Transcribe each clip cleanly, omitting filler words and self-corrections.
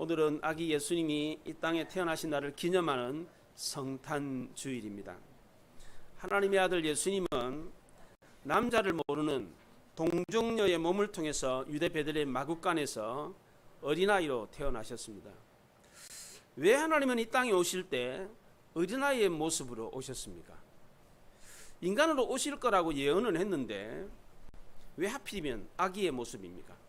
오늘은 아기 예수님이 이 땅에 태어나신 날을 기념하는 성탄 주일입니다. 하나님의 아들 예수님은 남자를 모르는 동정녀의 몸을 통해서 유대 베들레헴 마구간에서 어린아이로 태어나셨습니다. 왜 하나님은 이 땅에 오실 때 어린아이의 모습으로 오셨습니까? 인간으로 오실 거라고 예언은 했는데 왜 하필이면 아기의 모습입니까?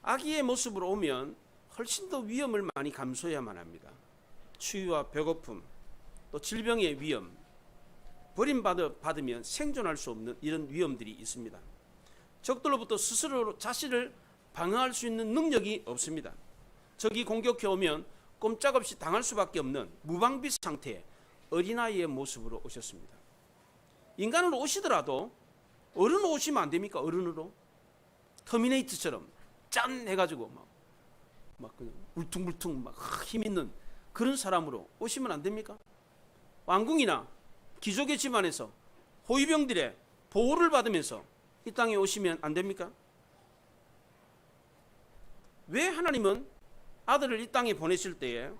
아기의 모습으로 오면 훨씬 더 위험을 많이 감수해야만 합니다. 추위와 배고픔, 또 질병의 위험, 버림받으면 생존할 수 없는 이런 위험들이 있습니다. 적들로부터 스스로 자신을 방어할 수 있는 능력이 없습니다. 적이 공격해 오면 꼼짝없이 당할 수밖에 없는 무방비 상태의 어린아이의 모습으로 오셨습니다. 인간으로 오시더라도 어른으로 오시면 안 됩니까? 어른으로 터미네이터처럼 짠 해가지고 막 그냥 울퉁불퉁 막 힘 있는 그런 사람으로 오시면 안 됩니까? 왕궁이나 귀족의 집안에서 호위병들의 보호를 받으면서 이 땅에 오시면 안 됩니까? 왜 하나님은 아들을 이 땅에 보내실 때에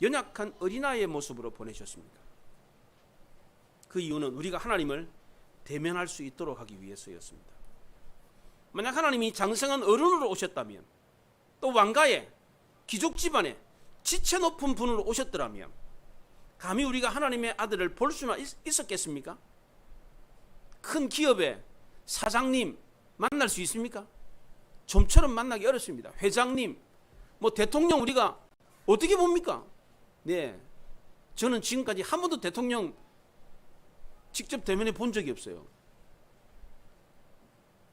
연약한 어린아이의 모습으로 보내셨습니까? 그 이유는 우리가 하나님을 대면할 수 있도록 하기 위해서였습니다. 만약 하나님이 장성한 어른으로 오셨다면, 또 왕가의 귀족 집안에 지체 높은 분으로 오셨더라면 감히 우리가 하나님의 아들을 볼 수나 있었겠습니까? 큰 기업의 사장님 만날 수 있습니까? 좀처럼 만나기 어렵습니다. 회장님, 대통령 우리가 어떻게 봅니까? 네, 저는 지금까지 한 번도 대통령 직접 대면해 본 적이 없어요.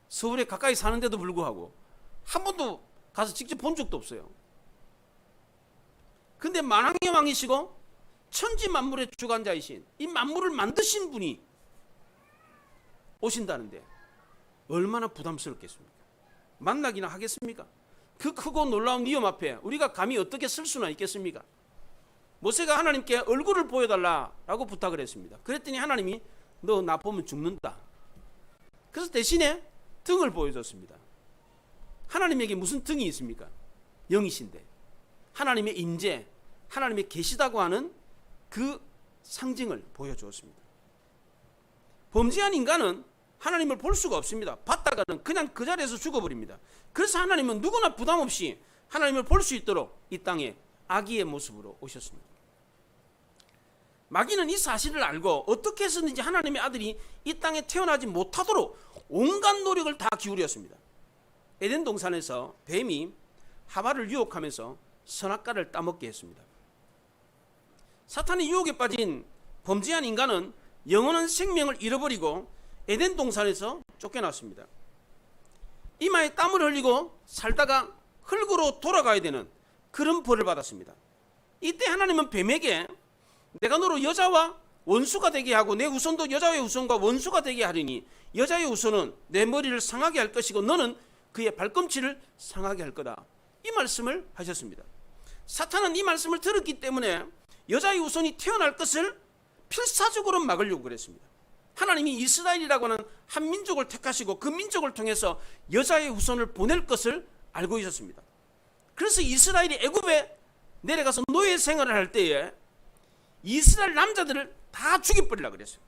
서울에 가까이 사는데도 불구하고 한 번도 가서 직접 본 적도 없어요. 근데 만왕의 왕이시고 천지 만물의 주관자이신 이 만물을 만드신 분이 오신다는데 얼마나 부담스럽겠습니까? 만나기나 하겠습니까? 그 크고 놀라운 위험 앞에 우리가 감히 어떻게 쓸 수나 있겠습니까? 모세가 하나님께 얼굴을 보여달라고 부탁을 했습니다. 그랬더니 하나님이 너 나 보면 죽는다. 그래서 대신에 등을 보여줬습니다. 하나님에게 무슨 등이 있습니까? 영이신데 하나님의 임재, 하나님의 계시다고 하는 그 상징을 보여주었습니다. 범죄한 인간은 하나님을 볼 수가 없습니다. 봤다가는 그냥 그 자리에서 죽어버립니다. 그래서 하나님은 누구나 부담 없이 하나님을 볼 수 있도록 이 땅에 아기의 모습으로 오셨습니다. 마귀는 이 사실을 알고 어떻게 해서든지 하나님의 아들이 이 땅에 태어나지 못하도록 온갖 노력을 다 기울였습니다. 에덴 동산에서 뱀이 하와를 유혹하면서 선악과를 따먹게 했습니다. 사탄의 유혹에 빠진 범죄한 인간은 영원한 생명을 잃어버리고 에덴 동산에서 쫓겨났습니다. 이마에 땀을 흘리고 살다가 흙으로 돌아가야 되는 그런 벌을 받았습니다. 이때 하나님은 뱀에게 내가 너로 여자와 원수가 되게 하고 내 후손도 여자의 후손과 원수가 되게 하리니 여자의 후손은 내 머리를 상하게 할 것이고 너는 그의 발꿈치를 상하게 할 거다. 이 말씀을 하셨습니다. 사탄은 이 말씀을 들었기 때문에 여자의 후손이 태어날 것을 필사적으로 막으려고 그랬습니다. 하나님이 이스라엘이라고 하는 한 민족을 택하시고 그 민족을 통해서 여자의 후손을 보낼 것을 알고 있었습니다. 그래서 이스라엘이 애굽에 내려가서 노예 생활을 할 때에 이스라엘 남자들을 다 죽여버리려고 그랬어요.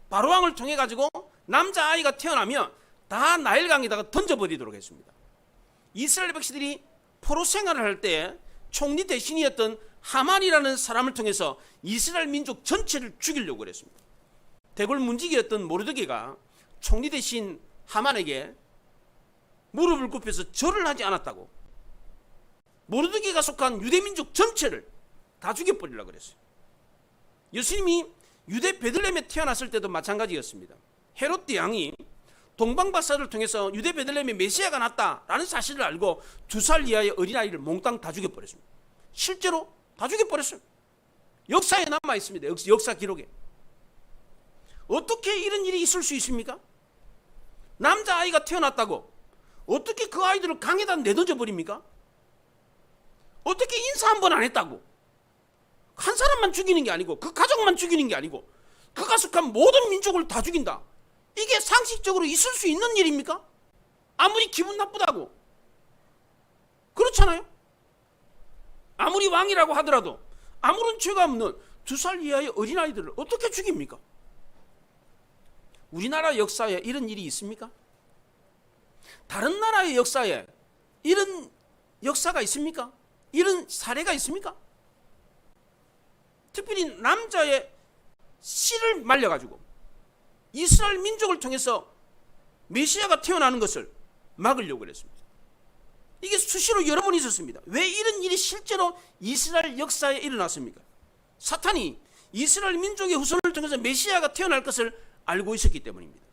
바로왕을 통해 가지고 남자아이가 태어나면 다 나일강에다가 던져버리도록 했습니다. 이스라엘 백성들이 포로 생활을 할 때 총리 대신이었던 하만이라는 사람을 통해서 이스라엘 민족 전체를 죽이려고 그랬습니다. 대궐 문지기였던 모르드게가 총리 대신 하만에게 무릎을 굽혀서 절을 하지 않았다고 모르드게가 속한 유대민족 전체를 다 죽여버리려고 그랬어요. 예수님이 유대 베들레헴에 태어났을 때도 마찬가지였습니다. 헤롯 대왕이 동방박사를 통해서 유대 베들레헴에 메시아가 났다라는 사실을 알고 2살 이하의 어린아이를 몽땅 다 죽여버렸습니다. 실제로 다 죽여버렸어요. 역사에 남아있습니다. 역사 기록에. 어떻게 이런 일이 있을 수 있습니까? 남자아이가 태어났다고 어떻게 그 아이들을 강에다 내던져 버립니까? 어떻게 인사 한 번 안 했다고 한 사람만 죽이는 게 아니고 그 가족만 죽이는 게 아니고 그가 속한 모든 민족을 다 죽인다. 이게 상식적으로 있을 수 있는 일입니까? 아무리 기분 나쁘다고 그렇잖아요. 아무리 왕이라고 하더라도 아무런 죄가 없는 2살 이하의 어린아이들을 어떻게 죽입니까? 우리나라 역사에 이런 일이 있습니까? 다른 나라의 역사에 이런 역사가 있습니까? 이런 사례가 있습니까? 특별히 남자의 씨를 말려가지고 이스라엘 민족을 통해서 메시아가 태어나는 것을 막으려고 그랬습니다. 이게 수시로 여러 번 있었습니다. 왜 이런 일이 실제로 이스라엘 역사에 일어났습니까? 사탄이 이스라엘 민족의 후손을 통해서 메시아가 태어날 것을 알고 있었기 때문입니다.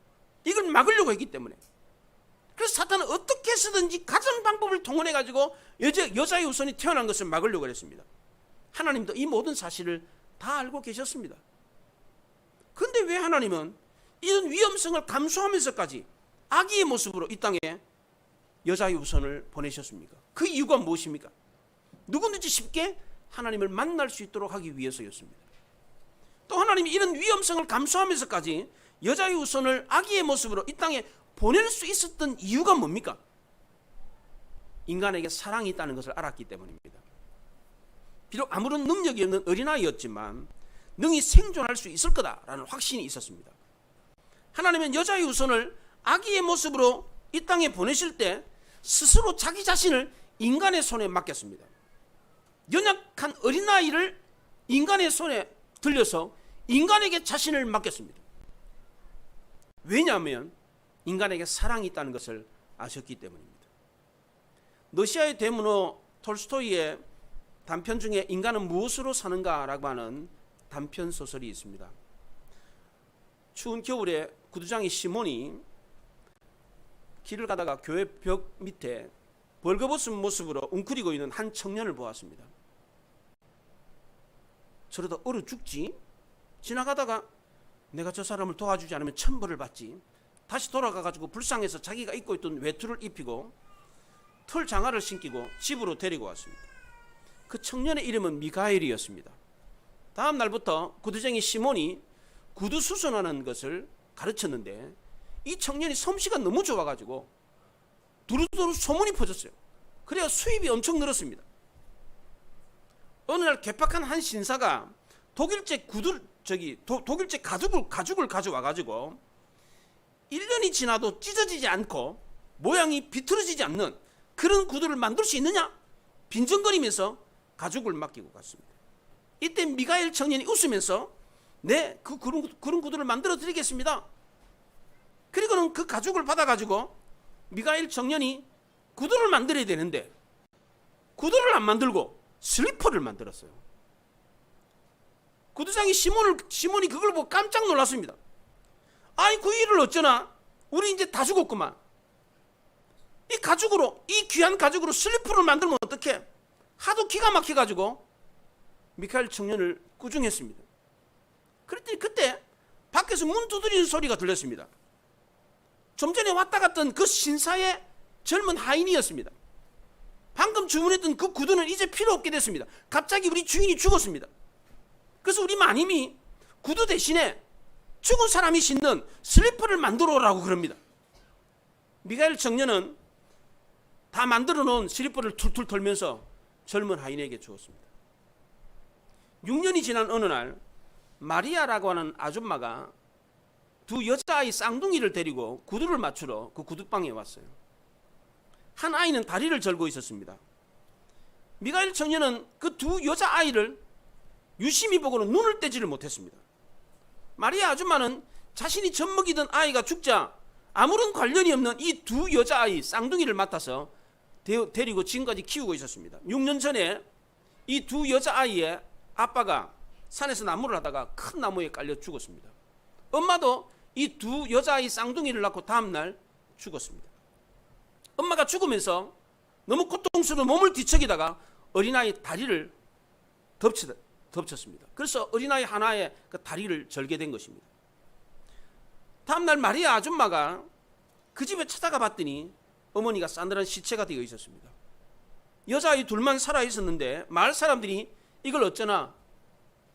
이걸 막으려고 했기 때문에. 그래서 사탄은 어떻게 해서든지 가전 방법을 동원해가지고 여자의 후손이 태어난 것을 막으려고 했습니다. 하나님도 이 모든 사실을 다 알고 계셨습니다. 그런데 왜 하나님은 이런 위험성을 감수하면서까지 아기의 모습으로 이 땅에 여자의 후손을 보내셨습니까? 그 이유가 무엇입니까? 누구든지 쉽게 하나님을 만날 수 있도록 하기 위해서였습니다. 또 하나님이 이런 위험성을 감수하면서까지 여자의 후손을 아기의 모습으로 이 땅에 보낼 수 있었던 이유가 뭡니까? 인간에게 사랑이 있다는 것을 알았기 때문입니다. 비록 아무런 능력이 없는 어린아이였지만 능히 생존할 수 있을 거다라는 확신이 있었습니다. 하나님은 여자의 후손을 아기의 모습으로 이 땅에 보내실 때 스스로 자기 자신을 인간의 손에 맡겼습니다. 연약한 어린아이를 인간의 손에 들려서 인간에게 자신을 맡겼습니다. 왜냐하면 인간에게 사랑이 있다는 것을 아셨기 때문입니다. 러시아의 대문호 톨스토이의 단편 중에 인간은 무엇으로 사는가라고 하는 단편 소설이 있습니다. 추운 겨울에 구두장이 시몬이 길을 가다가 교회 벽 밑에 벌거벗은 모습으로 웅크리고 있는 한 청년을 보았습니다. 저러다 얼어 죽지? 지나가다가 내가 저 사람을 도와주지 않으면 천벌을 받지. 다시 돌아가가지고 불쌍해서 자기가 입고 있던 외투를 입히고 털 장화를 신기고 집으로 데리고 왔습니다. 그 청년의 이름은 미가엘이었습니다. 다음 날부터 구두쟁이 시몬이 구두 수선하는 것을 가르쳤는데 이 청년이 솜씨가 너무 좋아가지고 두루두루 소문이 퍼졌어요. 그래야 수입이 엄청 늘었습니다. 어느 날 개팍한 한 신사가 독일제 독일제 가죽을 가져와가지고 1년이 지나도 찢어지지 않고 모양이 비틀어지지 않는 그런 구두를 만들 수 있느냐? 빈정거리면서 가죽을 맡기고 갔습니다. 이때 미가엘 청년이 웃으면서 네, 그런 구두를 만들어 드리겠습니다. 그리고는 그 가죽을 받아가지고 미가엘 청년이 구두를 만들어야 되는데 구두를 안 만들고 슬리퍼를 만들었어요. 구두장이 시몬이 그걸 보고 깜짝 놀랐습니다. 아니 그 일을 어쩌나? 우리 이제 다 죽었구만. 이 귀한 가죽으로 슬리퍼를 만들면 어떡해? 하도 기가 막혀가지고 미카엘 청년을 꾸중했습니다. 그랬더니 그때 밖에서 문 두드리는 소리가 들렸습니다. 좀 전에 왔다 갔던 그 신사의 젊은 하인이었습니다. 방금 주문했던 그 구두는 이제 필요 없게 됐습니다. 갑자기 우리 주인이 죽었습니다. 그래서 우리 마님이 구두 대신에 죽은 사람이 신는 슬리퍼를 만들어 오라고 그럽니다. 미가엘 청년은 다 만들어 놓은 슬리퍼를 툴툴 털면서 젊은 하인에게 주었습니다. 6년이 지난 어느 날 마리아라고 하는 아줌마가 두 여자아이 쌍둥이를 데리고 구두를 맞추러 그 구두방에 왔어요. 한 아이는 다리를 절고 있었습니다. 미가엘 청년은 그 두 여자아이를 유심히 보고는 눈을 떼지를 못했습니다. 마리아 아줌마는 자신이 젖먹이던 아이가 죽자 아무런 관련이 없는 이 두 여자아이 쌍둥이를 맡아서 데리고 지금까지 키우고 있었습니다. 6년 전에 이 두 여자아이의 아빠가 산에서 나무를 하다가 큰 나무에 깔려 죽었습니다. 엄마도 이 두 여자아이 쌍둥이를 낳고 다음날 죽었습니다. 엄마가 죽으면서 너무 고통스러운 몸을 뒤척이다가 어린아이 다리를 덮쳤습니다. 그래서 어린아이 하나의 그 다리를 절게 된 것입니다. 다음날 마리아 아줌마가 그 집에 찾아가 봤더니 어머니가 싸늘한 시체가 되어 있었습니다. 여자아이 둘만 살아 있었는데 마을 사람들이 이걸 어쩌나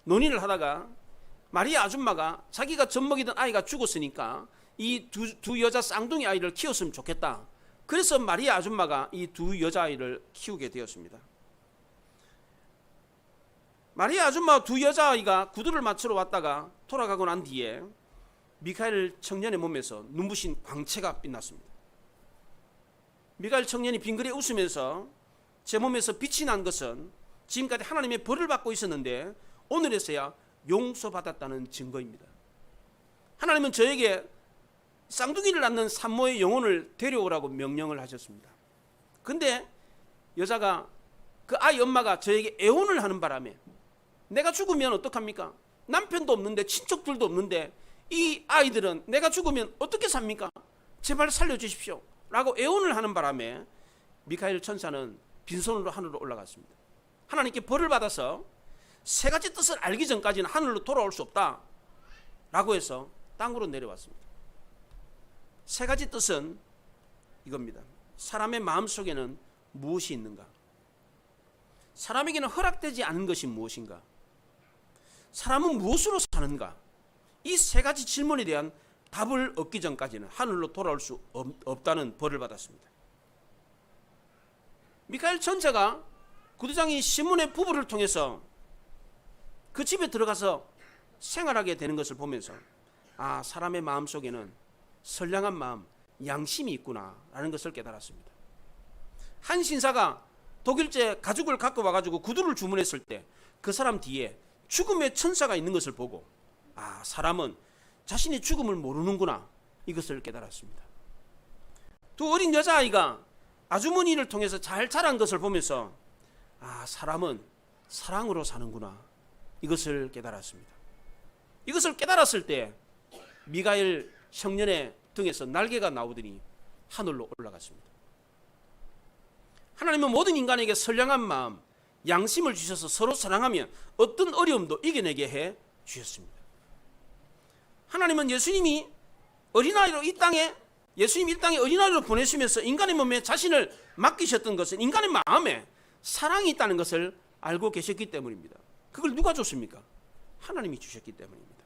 논의를 하다가 마리아 아줌마가 자기가 젖먹이던 아이가 죽었으니까 이 두 여자 쌍둥이 아이를 키웠으면 좋겠다. 그래서 마리아 아줌마가 이 두 여자아이를 키우게 되었습니다. 마리아 아줌마 두 여자아이가 구두를 맞추러 왔다가 돌아가고 난 뒤에 미카엘 청년의 몸에서 눈부신 광채가 빛났습니다. 미카엘 청년이 빙그레 웃으면서 제 몸에서 빛이 난 것은 지금까지 하나님의 벌을 받고 있었는데 오늘에서야 용서받았다는 증거입니다. 하나님은 저에게 쌍둥이를 낳는 산모의 영혼을 데려오라고 명령을 하셨습니다. 근데 여자가 그 아이 엄마가 저에게 애원을 하는 바람에 내가 죽으면 어떡합니까? 남편도 없는데 친척들도 없는데 이 아이들은 내가 죽으면 어떻게 삽니까? 제발 살려주십시오 라고 애원을 하는 바람에 미카엘 천사는 빈손으로 하늘로 올라갔습니다. 하나님께 벌을 받아서 세 가지 뜻을 알기 전까지는 하늘로 돌아올 수 없다 라고 해서 땅으로 내려왔습니다. 세 가지 뜻은 이겁니다. 사람의 마음속에는 무엇이 있는가? 사람에게는 허락되지 않은 것이 무엇인가? 사람은 무엇으로 사는가? 이 세 가지 질문에 대한 답을 얻기 전까지는 하늘로 돌아올 수 없다는 벌을 받았습니다. 미카엘 천사가 구두장이 시몬의 부부를 통해서 그 집에 들어가서 생활하게 되는 것을 보면서 아, 사람의 마음속에는 선량한 마음, 양심이 있구나 라는 것을 깨달았습니다. 한 신사가 독일제 가죽을 갖고 와가지고 구두를 주문했을 때 그 사람 뒤에 죽음의 천사가 있는 것을 보고 아, 사람은 자신의 죽음을 모르는구나 이것을 깨달았습니다. 두 어린 여자아이가 아주머니를 통해서 잘 자란 것을 보면서 아, 사람은 사랑으로 사는구나 이것을 깨달았습니다. 이것을 깨달았을 때 미가엘 청년의 등에서 날개가 나오더니 하늘로 올라갔습니다. 하나님은 모든 인간에게 선량한 마음, 양심을 주셔서 서로 사랑하면 어떤 어려움도 이겨내게 해 주셨습니다. 하나님은 예수님이 어린아이로 이 땅에 어린아이로 보내시면서 인간의 몸에 자신을 맡기셨던 것은 인간의 마음에 사랑이 있다는 것을 알고 계셨기 때문입니다. 그걸 누가 줬습니까? 하나님이 주셨기 때문입니다.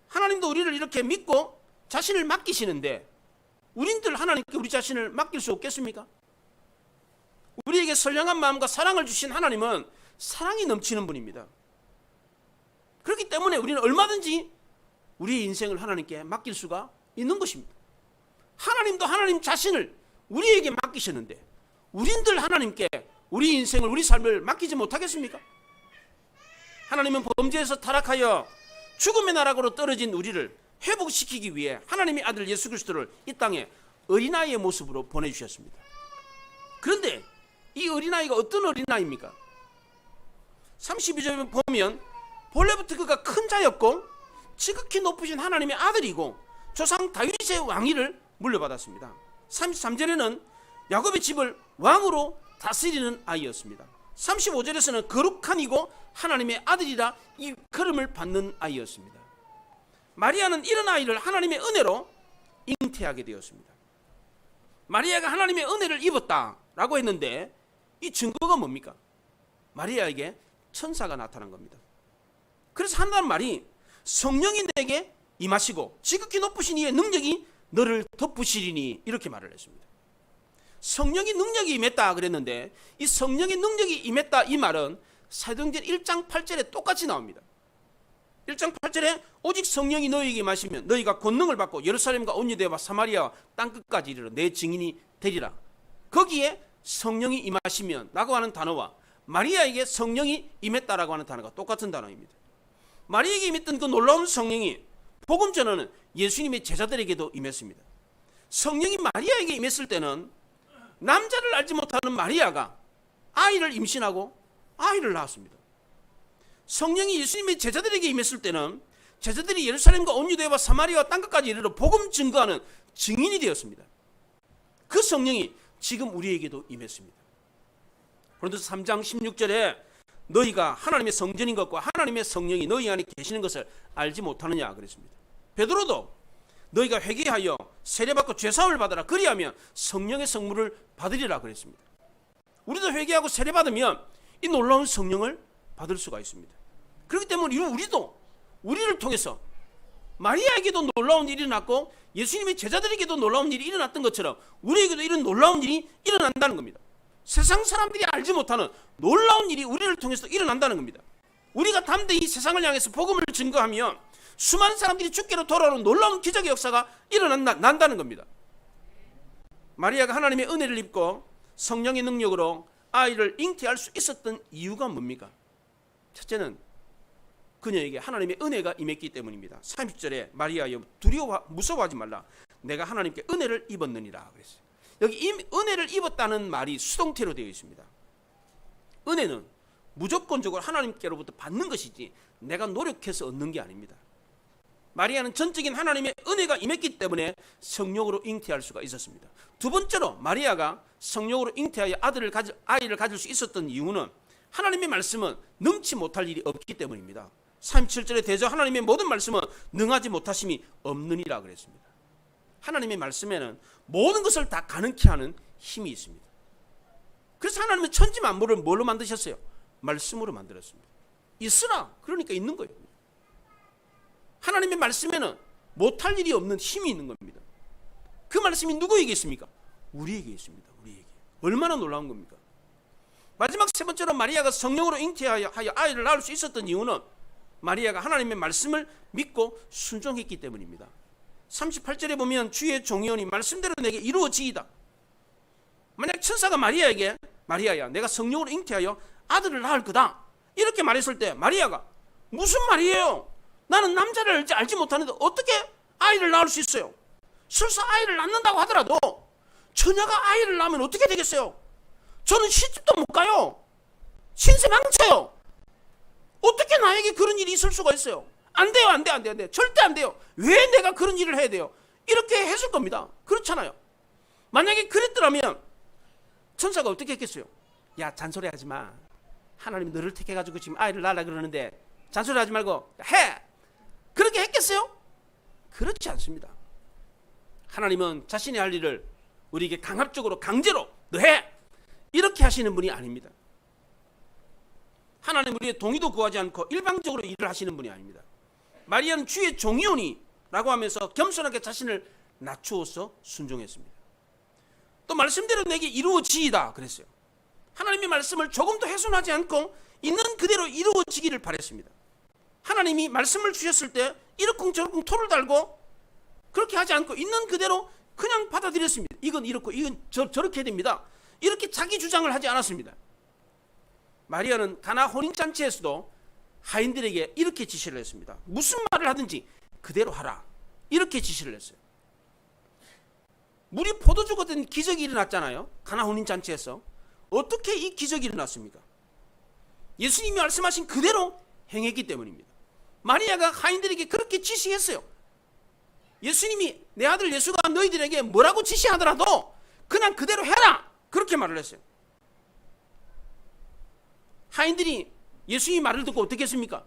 하나님도 우리를 이렇게 믿고 자신을 맡기시는데 우린들 하나님께 우리 자신을 맡길 수 없겠습니까? 우리에게 선량한 마음과 사랑을 주신 하나님은 사랑이 넘치는 분입니다. 그렇기 때문에 우리는 얼마든지 우리의 인생을 하나님께 맡길 수가 있는 것입니다. 하나님도 하나님 자신을 우리에게 맡기셨는데 우린들 하나님께 우리 인생을 우리 삶을 맡기지 못하겠습니까? 하나님은 범죄에서 타락하여 죽음의 나락으로 떨어진 우리를 회복시키기 위해 하나님의 아들 예수 그리스도를 이 땅에 어린아이의 모습으로 보내주셨습니다. 그런데 이 어린아이가 어떤 어린아이입니까? 32절에 보면 본래부터 그가 큰 자였고 지극히 높으신 하나님의 아들이고 조상 다윗의 왕위를 물려받았습니다. 33절에는 야곱의 집을 왕으로 다스리는 아이였습니다. 35절에서는 거룩한 이고 하나님의 아들이라 이 걸음을 받는 아이였습니다. 마리아는 이런 아이를 하나님의 은혜로 잉태하게 되었습니다. 마리아가 하나님의 은혜를 입었다라고 했는데 이 증거가 뭡니까? 마리아에게 천사가 나타난 겁니다. 그래서 한다는 말이 성령이 내게 임하시고 지극히 높으신 이의 능력이 너를 덮으시리니 이렇게 말을 했습니다. 성령의 능력이 임했다 그랬는데 이 성령의 능력이 임했다 이 말은 사도행전 1장 8절에 똑같이 나옵니다. 1장 8절에 오직 성령이 너희에게 임하시면 너희가 권능을 받고 예루살렘과 온 유대와 사마리아와 땅끝까지 이르러 내 증인이 되리라. 거기에 성령이 임하시면 라고 하는 단어와 마리아에게 성령이 임했다라고 하는 단어가 똑같은 단어입니다. 마리아에게 임했던 그 놀라운 성령이 복음 전에는 예수님의 제자들에게도 임했습니다. 성령이 마리아에게 임했을 때는 남자를 알지 못하는 마리아가 아이를 임신하고 아이를 낳았습니다. 성령이 예수님의 제자들에게 임했을 때는 제자들이 예루살렘과 온 유대와 사마리아와 땅끝까지 이르러 복음 증거하는 증인이 되었습니다. 그 성령이 지금 우리에게도 임했습니다. 고린도서 3장 16절에 너희가 하나님의 성전인 것과 하나님의 성령이 너희 안에 계시는 것을 알지 못하느냐 그랬습니다. 베드로도 너희가 회개하여 세례받고 죄사함을 받아라 그리하면 성령의 성물을 받으리라 그랬습니다. 우리도 회개하고 세례받으면 이 놀라운 성령을 받을 수가 있습니다. 그렇기 때문에 우리도 우리를 통해서 마리아에게도 놀라운 일이 일어났고 예수님의 제자들에게도 놀라운 일이 일어났던 것처럼 우리에게도 이런 놀라운 일이 일어난다는 겁니다. 세상 사람들이 알지 못하는 놀라운 일이 우리를 통해서 일어난다는 겁니다. 우리가 담대히 세상을 향해서 복음을 증거하면 수많은 사람들이 주께로 돌아오는 놀라운 기적의 역사가 일어난다는 겁니다. 마리아가 하나님의 은혜를 입고 성령의 능력으로 아이를 잉태할 수 있었던 이유가 뭡니까? 첫째는 그녀에게 하나님의 은혜가 임했기 때문입니다. 30절에 마리아여 무서워하지 말라. 내가 하나님께 은혜를 입었느니라 그랬어요. 여기 은혜를 입었다는 말이 수동태로 되어 있습니다. 은혜는 무조건적으로 하나님께로부터 받는 것이지 내가 노력해서 얻는 게 아닙니다. 마리아는 전적인 하나님의 은혜가 임했기 때문에 성령으로 잉태할 수가 있었습니다. 두 번째로 마리아가 성령으로 잉태하여 아이를 가질 수 있었던 이유는 하나님의 말씀은 능치 못할 일이 없기 때문입니다. 37절에 대저 하나님의 모든 말씀은 능하지 못하심이 없느니라 그랬습니다. 하나님의 말씀에는 모든 것을 다 가능케 하는 힘이 있습니다. 그래서 하나님은 천지 만물을 뭘로 만드셨어요? 말씀으로 만들었습니다. 있으라 그러니까 있는 거예요. 하나님의 말씀에는 못할 일이 없는 힘이 있는 겁니다. 그 말씀이 누구에게 있습니까? 우리에게 있습니다. 우리에게. 얼마나 놀라운 겁니까? 마지막 세 번째로 마리아가 성령으로 잉태하여 아이를 낳을 수 있었던 이유는 마리아가 하나님의 말씀을 믿고 순종했기 때문입니다. 38절에 보면 주의 종이오니 말씀대로 내게 이루어지이다. 만약 천사가 마리아에게 마리아야 내가 성령으로 잉태하여 아들을 낳을 거다 이렇게 말했을 때 마리아가 무슨 말이에요? 나는 남자를 알지 못하는데 어떻게 아이를 낳을 수 있어요? 설사 아이를 낳는다고 하더라도 처녀가 아이를 낳으면 어떻게 되겠어요? 저는 시집도 못 가요. 신세 망쳐요. 어떻게 나에게 그런 일이 있을 수가 있어요? 안 돼요, 안 돼, 안 돼, 안 돼. 절대 안 돼요. 왜 내가 그런 일을 해야 돼요? 이렇게 했을 겁니다. 그렇잖아요. 만약에 그랬더라면 천사가 어떻게 했겠어요? 야, 잔소리하지 마. 하나님이 너를 택해가지고 지금 아이를 낳으라 그러는데 잔소리하지 말고 해. 그렇게 했겠어요? 그렇지 않습니다. 하나님은 자신의 할 일을 우리에게 강압적으로 강제로 너 해. 이렇게 하시는 분이 아닙니다. 하나님 우리의 동의도 구하지 않고 일방적으로 일을 하시는 분이 아닙니다. 마리아는 주의 종이오니 라고 하면서 겸손하게 자신을 낮추어서 순종했습니다. 또 말씀대로 내게 이루어지이다 그랬어요. 하나님의 말씀을 조금도 훼손하지 않고 있는 그대로 이루어지기를 바랬습니다. 하나님이 말씀을 주셨을 때 이러쿵저러쿵 토를 달고 그렇게 하지 않고 있는 그대로 그냥 받아들였습니다. 이건 이렇고 이건 저렇게 됩니다. 이렇게 자기 주장을 하지 않았습니다. 마리아는 가나 혼인잔치에서도 하인들에게 이렇게 지시를 했습니다. 무슨 말을 하든지 그대로 하라. 이렇게 지시를 했어요. 물이 포도주가 된 기적이 일어났잖아요. 가나 혼인잔치에서. 어떻게 이 기적이 일어났습니까? 예수님이 말씀하신 그대로 행했기 때문입니다. 마리아가 하인들에게 그렇게 지시했어요. 예수님이 내 아들 예수가 너희들에게 뭐라고 지시하더라도 그냥 그대로 해라. 그렇게 말을 했어요. 하인들이 예수님이 말을 듣고 어떻게 했습니까?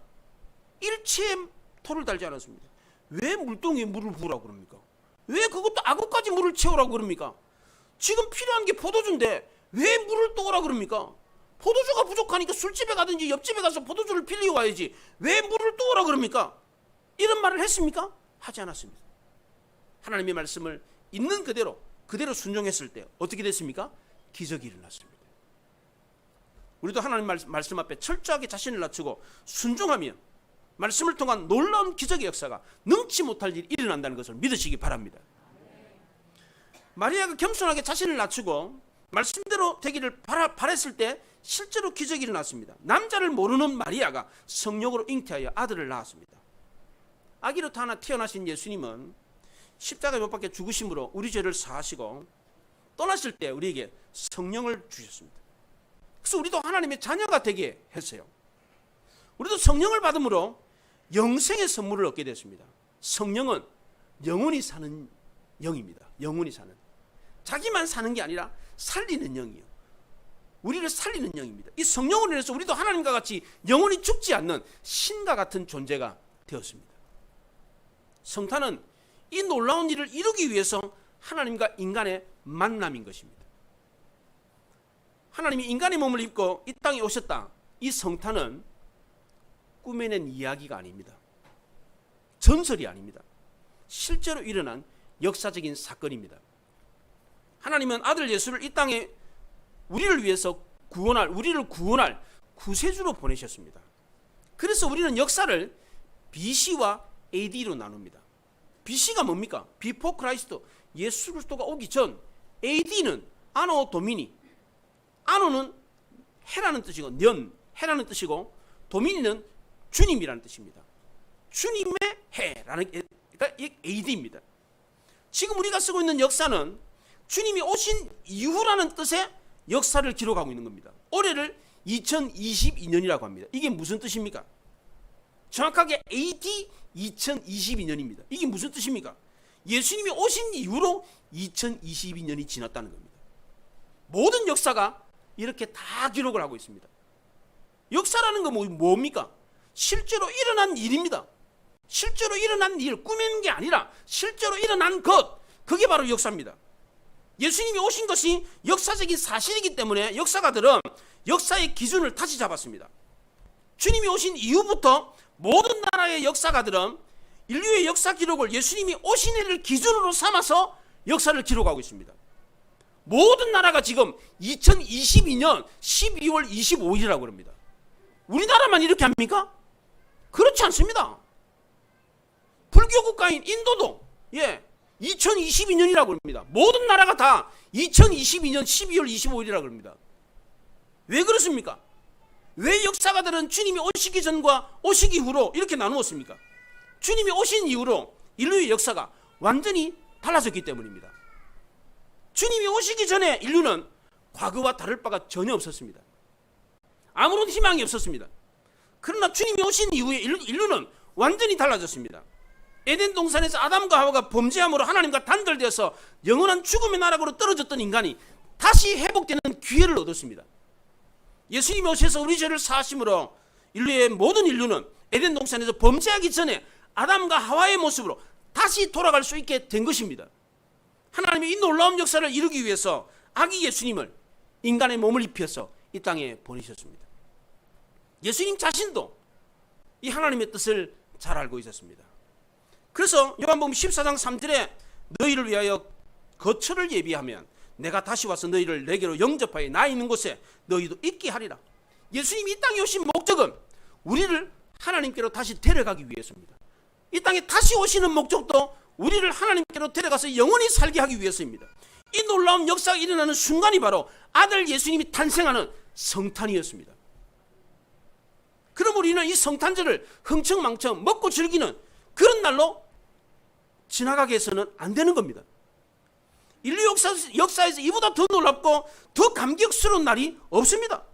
일체의 토를 달지 않았습니다. 왜 물동이에 물을 부으라고 그럽니까? 왜 그것도 악어까지 물을 채우라고 그럽니까? 지금 필요한 게 포도주인데 왜 물을 떠오라 그럽니까? 포도주가 부족하니까 술집에 가든지 옆집에 가서 포도주를 빌리고 와야지 왜 물을 떠오라 그럽니까? 이런 말을 했습니까? 하지 않았습니다. 하나님의 말씀을 있는 그대로 순종했을 때 어떻게 됐습니까? 기적이 일어났습니다. 우리도 하나님 말씀 앞에 철저하게 자신을 낮추고 순종하면 말씀을 통한 놀라운 기적의 역사가 능치 못할 일이 일어난다는 것을 믿으시기 바랍니다. 마리아가 겸손하게 자신을 낮추고 말씀대로 되기를 바랬을 때 실제로 기적이 일어났습니다. 남자를 모르는 마리아가 성령으로 잉태하여 아들을 낳았습니다. 아기로 하나 태어나신 예수님은 십자가에 못 박혀 죽으심으로 우리 죄를 사하시고 떠나실 때 우리에게 성령을 주셨습니다. 그래서 우리도 하나님의 자녀가 되게 했어요. 우리도 성령을 받음으로 영생의 선물을 얻게 됐습니다. 성령은 영원히 사는 영입니다. 영원히 사는. 자기만 사는 게 아니라 살리는 영이요. 우리를 살리는 영입니다. 이 성령으로 인해서 우리도 하나님과 같이 영원히 죽지 않는 신과 같은 존재가 되었습니다. 성탄은 이 놀라운 일을 이루기 위해서 하나님과 인간의 만남인 것입니다. 하나님이 인간의 몸을 입고 이 땅에 오셨다. 이 성탄은 꾸며낸 이야기가 아닙니다. 전설이 아닙니다. 실제로 일어난 역사적인 사건입니다. 하나님은 아들 예수를 이 땅에 우리를 구원할 구세주로 보내셨습니다. 그래서 우리는 역사를 BC와 AD로 나눕니다. BC가 뭡니까? 비포 크라이스트, 예수 그리스도가 오기 전. AD는 아노 도미니. 아노는 해라는 뜻이고 해라는 뜻이고, 도미니는 주님이라는 뜻입니다. 주님의 해라는 게 AD입니다. 지금 우리가 쓰고 있는 역사는 주님이 오신 이후라는 뜻의 역사를 기록하고 있는 겁니다. 올해를 2022년이라고 합니다. 이게 무슨 뜻입니까? 정확하게 AD 2022년입니다. 이게 무슨 뜻입니까? 예수님이 오신 이후로 2022년이 지났다는 겁니다. 모든 역사가 이렇게 다 기록을 하고 있습니다. 역사라는 건 뭡니까? 실제로 일어난 일입니다. 실제로 일어난 일, 꾸미는 게 아니라 실제로 일어난 것, 그게 바로 역사입니다. 예수님이 오신 것이 역사적인 사실이기 때문에 역사가들은 역사의 기준을 다시 잡았습니다. 주님이 오신 이후부터 모든 나라의 역사가들은 인류의 역사 기록을 예수님이 오신 해를 기준으로 삼아서 역사를 기록하고 있습니다. 모든 나라가 지금 2022년 12월 25일이라고 합니다. 우리나라만 이렇게 합니까? 그렇지 않습니다. 불교 국가인 인도도 2022년이라고 합니다. 모든 나라가 다 2022년 12월 25일이라고 합니다. 왜 그렇습니까? 왜 역사가들은 주님이 오시기 전과 오시기 후로 이렇게 나누었습니까? 주님이 오신 이후로 인류의 역사가 완전히 달라졌기 때문입니다. 주님이 오시기 전에 인류는 과거와 다를 바가 전혀 없었습니다. 아무런 희망이 없었습니다. 그러나 주님이 오신 이후에 인류는 완전히 달라졌습니다. 에덴 동산에서 아담과 하와가 범죄함으로 하나님과 단절되어서 영원한 죽음의 나락으로 떨어졌던 인간이 다시 회복되는 기회를 얻었습니다. 예수님이 오셔서 우리 죄를 사하심으로 인류의 모든 인류는 에덴 동산에서 범죄하기 전에 아담과 하와의 모습으로 다시 돌아갈 수 있게 된 것입니다. 하나님이 이 놀라운 역사를 이루기 위해서 아기 예수님을 인간의 몸을 입혀서 이 땅에 보내셨습니다. 예수님 자신도 이 하나님의 뜻을 잘 알고 있었습니다. 그래서 요한복음 14장 3절에 너희를 위하여 거처를 예비하면 내가 다시 와서 너희를 내게로 영접하여 나 있는 곳에 너희도 있게 하리라. 예수님이 이 땅에 오신 목적은 우리를 하나님께로 다시 데려가기 위해서입니다. 이 땅에 다시 오시는 목적도 우리를 하나님께로 데려가서 영원히 살게 하기 위해서입니다. 이 놀라운 역사가 일어나는 순간이 바로 아들 예수님이 탄생하는 성탄이었습니다. 그럼 우리는 이 성탄절을 흥청망청 먹고 즐기는 그런 날로 지나가게 해서는 안 되는 겁니다. 인류 역사에서 이보다 더 놀랍고 더 감격스러운 날이 없습니다.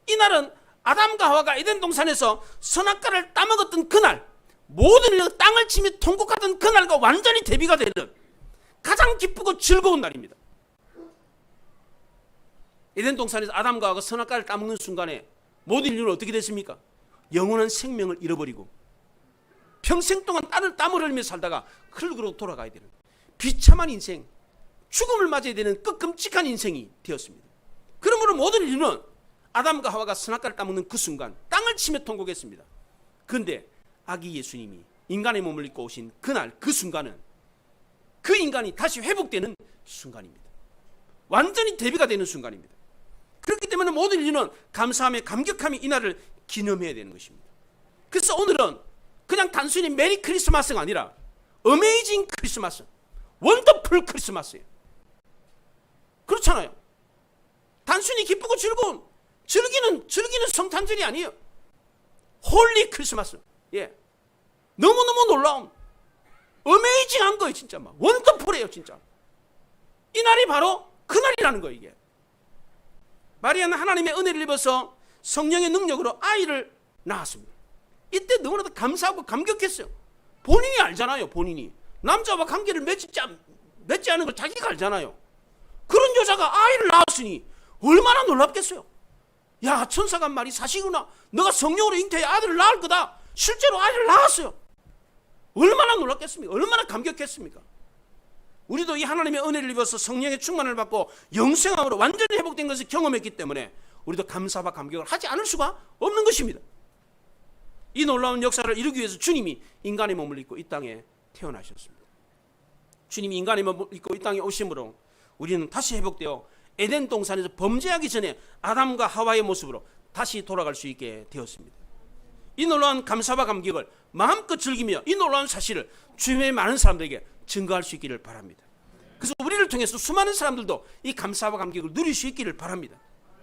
이 날은 아담과 하와가 에덴 동산에서 선악과를 따먹었던 그날, 모든 인류가 땅을 치며 통곡하던 그날과 완전히 대비가 되는 가장 기쁘고 즐거운 날입니다. 에덴 동산에서 아담과 하와가 선악과를 따먹는 순간에 모든 인류는 어떻게 됐습니까? 영원한 생명을 잃어버리고 평생 동안 땀을 흘리며 살다가 흙으로 돌아가야 되는 비참한 인생, 죽음을 맞아야 되는 끔찍한 인생이 되었습니다. 그러므로 모든 인류는 아담과 하와가 선악과를 따먹는 그 순간 땅을 치며 통곡했습니다. 그런데 아기 예수님이 인간의 몸을 입고 오신 그날 그 순간은 그 인간이 다시 회복되는 순간입니다. 완전히 대비가 되는 순간입니다. 그렇기 때문에 모든 인류는 감사하며 감격하며 이 날을 기념해야 되는 것입니다. 그래서 오늘은 그냥 단순히 메리 크리스마스가 아니라 어메이징 크리스마스, 원더풀 크리스마스예요. 그렇잖아요. 단순히 기쁘고 즐기는 성탄절이 아니에요. 홀리 크리스마스. 너무너무 놀라운 어메이징한 거예요. 진짜 막 원더풀이에요. 진짜 이 날이 바로 그 날이라는 거예요. 이게 마리아는 하나님의 은혜를 입어서 성령의 능력으로 아이를 낳았습니다. 이때 너무나도 감사하고 감격했어요. 본인이 알잖아요. 본인이 남자와 관계를 맺지 않은 걸 자기가 알잖아요. 그런 여자가 아이를 낳았으니 얼마나 놀랍겠어요. 야, 천사가 말이 사실구나. 너가 성령으로 잉태해 아들을 낳을 거다. 실제로 아이를 낳았어요. 얼마나 놀랍겠습니까? 얼마나 감격했습니까? 우리도 이 하나님의 은혜를 입어서 성령의 충만을 받고 영생함으로 완전히 회복된 것을 경험했기 때문에 우리도 감사와 감격을 하지 않을 수가 없는 것입니다. 이 놀라운 역사를 이루기 위해서 주님이 인간의 몸을 입고 이 땅에 태어나셨습니다. 주님이 인간의 몸을 입고 이 땅에 오심으로 우리는 다시 회복되어 에덴 동산에서 범죄하기 전에 아담과 하와의 모습으로 다시 돌아갈 수 있게 되었습니다. 이 놀라운 감사와 감격을 마음껏 즐기며 이 놀라운 사실을 주변의 많은 사람들에게 증거할 수 있기를 바랍니다. 그래서 우리를 통해서 수많은 사람들도 이 감사와 감격을 누릴 수 있기를 바랍니다.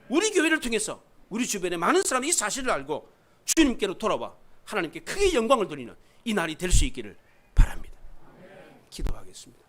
우리 교회를 통해서 우리 주변의 많은 사람이 이 사실을 알고 주님께로 돌아와 하나님께 크게 영광을 돌리는 이 날이 될 수 있기를 바랍니다. 기도하겠습니다.